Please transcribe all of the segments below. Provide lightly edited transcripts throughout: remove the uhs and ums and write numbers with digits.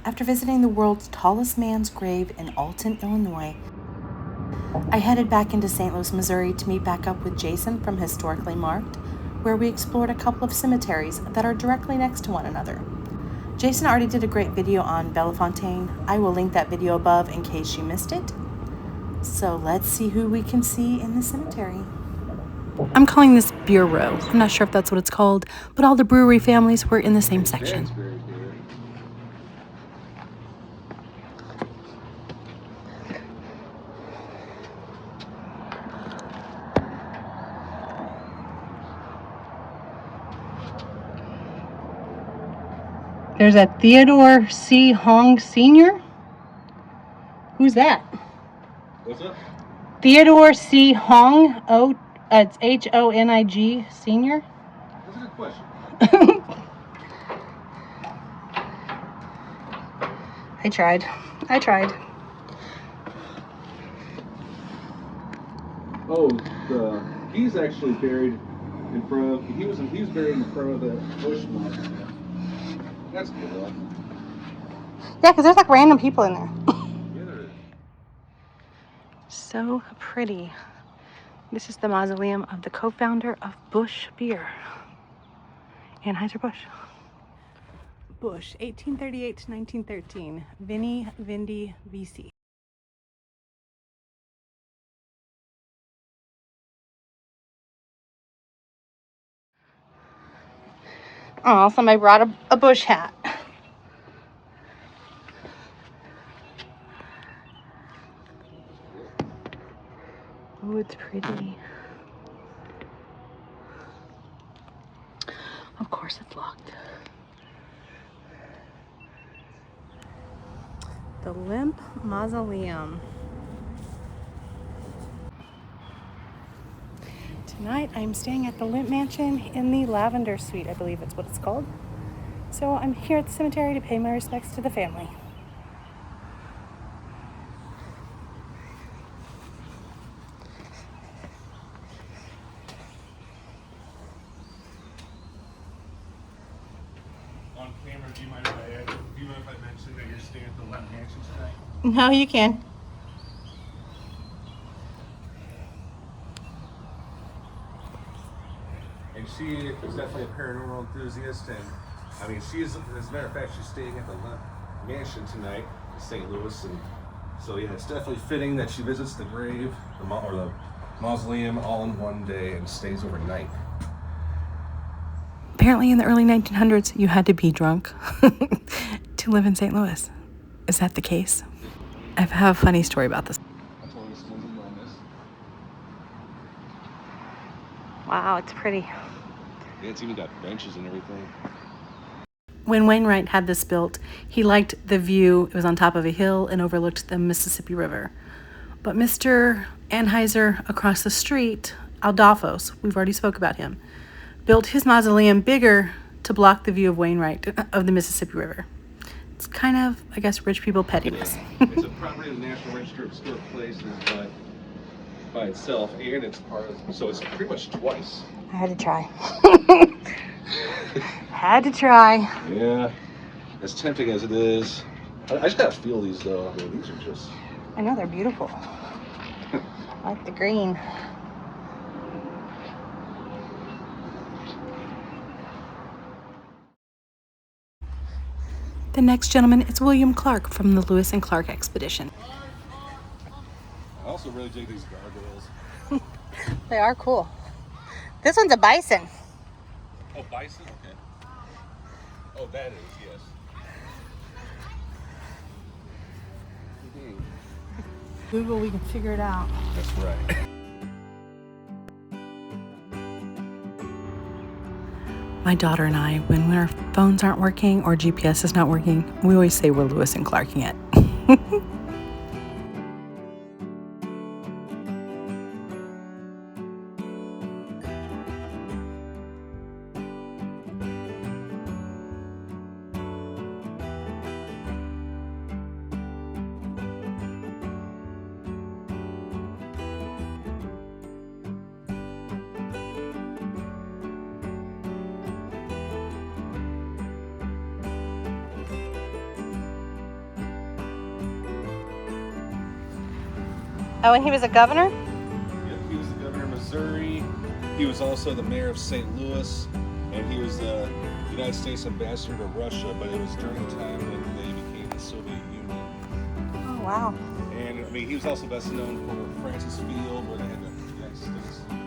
After visiting the world's tallest man's grave in Alton, Illinois, I headed back into St. Louis, Missouri to meet back up with Jason from Historically Marked, where we explored a couple of cemeteries that are directly next to one another. Jason already did a great video on Bellefontaine. I will link that video above in case you missed it. So let's see who we can see in the cemetery. I'm calling this Beer Row. I'm not sure if that's what it's called, but all the brewery families were in the same section. There's a Theodore C. Hong Sr. Who's that? What's up? Theodore C. Hong, it's Honig Sr. That's a good question. I tried. Oh, he's actually buried in front of. He was buried in front of the Bush Mausoleum. That's good though. Yeah, because there's like random people in there. Yeah, there is. So pretty. This is the mausoleum of the co-founder of Busch Beer, Anheuser-Busch. Busch, 1838 to 1913. Vinnie Vindi VC. Oh, somebody brought a Busch hat. Oh, it's pretty. Of course it's locked. The Limp Mausoleum. Tonight I'm staying at the Limp Mansion in the Lavender Suite, I believe it's what it's called. So I'm here at the cemetery to pay my respects to the family. On camera, do you mind if I mention that you're staying at the Lemp Mansion tonight? No, you can. And she is definitely a paranormal enthusiast, and I mean, as a matter of fact, she's staying at the Lemp Mansion tonight in St. Louis, and so yeah, it's definitely fitting that she visits the grave, the mausoleum, all in one day and stays overnight. Apparently in the early 1900s, you had to be drunk to live in St. Louis. Is that the case? I have a funny story about this. Wow, it's pretty. Yeah, it's even got benches and everything. When Wainwright had this built, he liked the view. It was on top of a hill and overlooked the Mississippi River. But Mr. Anheuser across the street, Adolphos, we've already spoke about him, built his mausoleum bigger to block the view of Wainwright of the Mississippi River. It's kind of, I guess, rich people pettiness. It's a property of the National Register of Historic Places by itself, and it's part of, so it's pretty much twice. I had to try. Yeah, as tempting as it is. I just gotta feel these though. I mean, these are just. I know, they're beautiful. I like the green. The next gentleman is William Clark from the Lewis and Clark expedition. I also really dig these gargoyles. They are cool. This one's a bison. Oh, bison? Okay. Oh, that is, yes. Google, we can figure it out. That's right. My daughter and I, when our phones aren't working or GPS is not working, we always say we're Lewis and Clarking it. Oh, and he was a governor? Yep, he was the governor of Missouri. He was also the mayor of St. Louis, and he was the United States ambassador to Russia, but it was during the time when they became the Soviet Union. Oh, wow. And I mean, he was also best known for Francis Field, where they had the United States and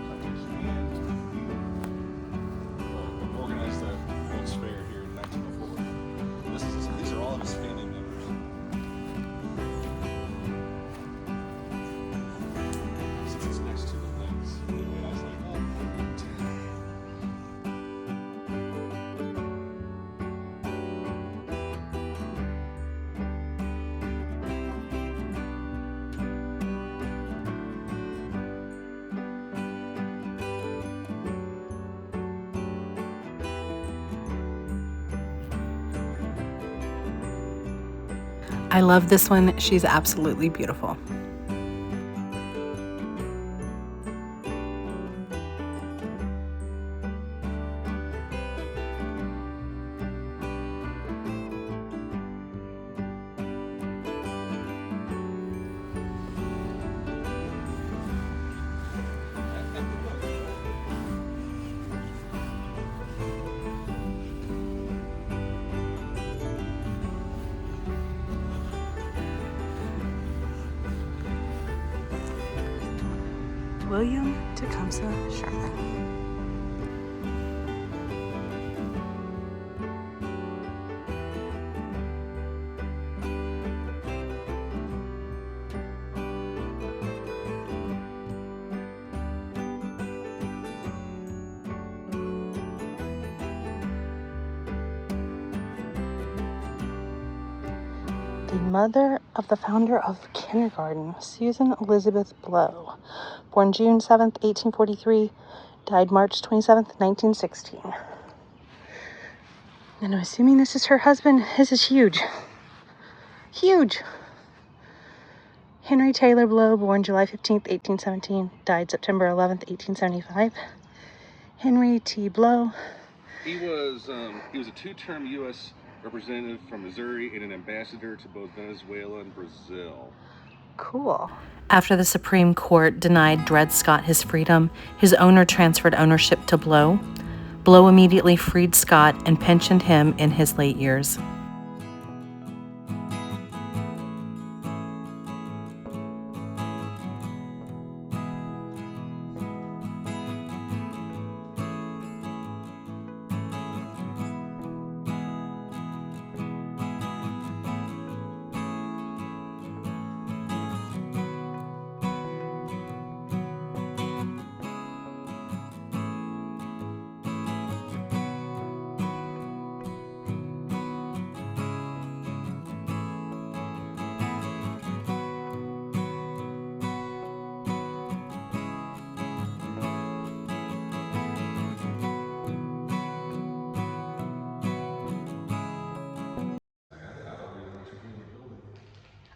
he organized the World's Fair here in 1904. These are all of his family members. Since it's next to the things, and I was like, oh. I love this one. She's absolutely beautiful. William Tecumseh Sherman. The mother of the founder of kindergarten, Susan Elizabeth Blow, born June 7th, 1843, died March 27th, 1916. And I'm assuming this is her husband. This is huge. Huge. Henry Taylor Blow, born July 15th, 1817, died September 11th, 1875. Henry T. Blow. He was a two-term U.S. representative from Missouri and an ambassador to both Venezuela and Brazil. Cool. After the Supreme Court denied Dred Scott his freedom, his owner transferred ownership to Blow. Blow immediately freed Scott and pensioned him in his late years.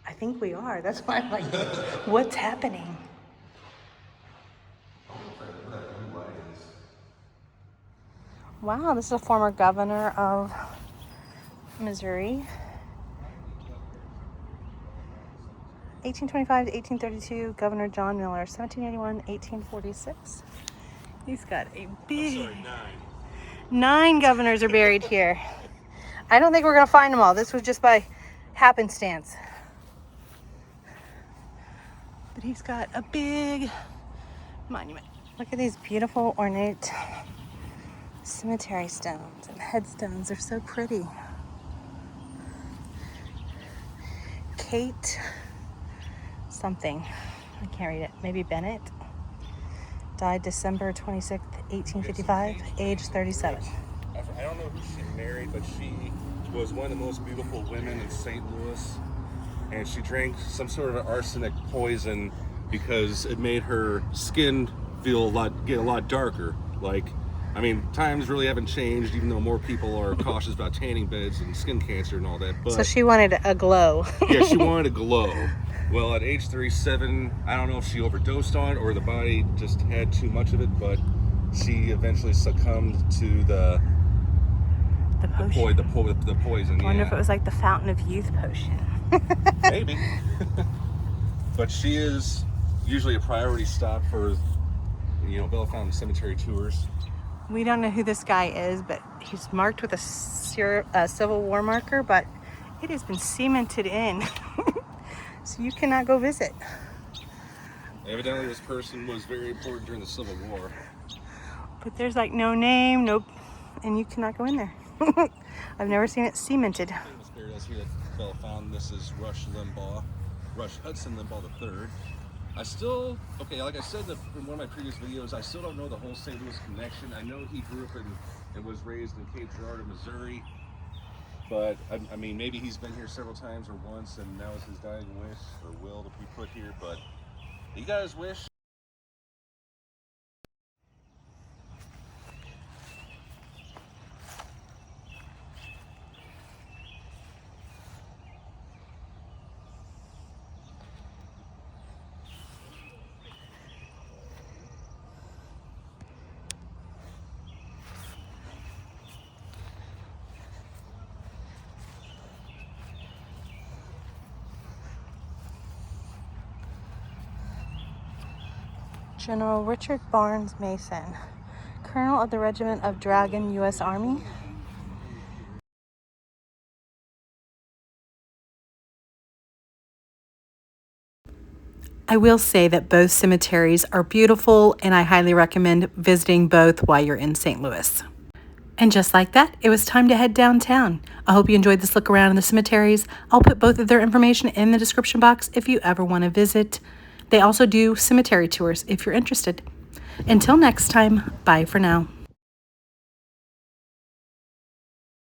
I think we are. That's why I'm like, what's happening? Wow, this is a former governor of Missouri. 1825 to 1832, Governor John Miller. 1781, 1846. He's got a big... Nine governors are buried here. I don't think we're going to find them all. This was just by happenstance. But he's got a big monument. Look at these beautiful, ornate cemetery stones and headstones. They're so pretty. Kate something. I can't read it. Maybe Bennett. Died December 26th, 1855, age 37. I don't know who she married, but she was one of the most beautiful women in St. Louis. And she drank some sort of arsenic poison because it made her skin get a lot darker. Like, I mean, times really haven't changed, even though more people are cautious about tanning beds and skin cancer and all that. But so she wanted a glow. Yeah, she wanted a glow. Well, at age 37, I don't know if she overdosed on it or the body just had too much of it, but she eventually succumbed to the poison. I wonder if it was like the Fountain of Youth potion. Maybe. But she is usually a priority stop for, you know, Bellefontaine cemetery tours. We don't know who this guy is, but he's marked with a Civil War marker, but it has been cemented in. So you cannot go visit. Evidently this person was very important during the Civil War. But there's like no name, nope, and you cannot go in there. I've never seen it cemented. Famous burials here at Bellefontaine. This is Rush Hudson Limbaugh III. I still, okay, like I said in one of my previous videos, I still don't know the whole St. Louis connection. I know he grew up in and was raised in Cape Girardeau, Missouri. But, I mean, maybe he's been here several times or once, and now it's his dying wish or will to be put here. But he got his wish. General Richard Barnes Mason, Colonel of the Regiment of Dragon, U.S. Army. I will say that both cemeteries are beautiful, and I highly recommend visiting both while you're in St. Louis. And just like that, it was time to head downtown. I hope you enjoyed this look around in the cemeteries. I'll put both of their information in the description box if you ever want to visit. They also do cemetery tours if you're interested. Until next time, bye for now.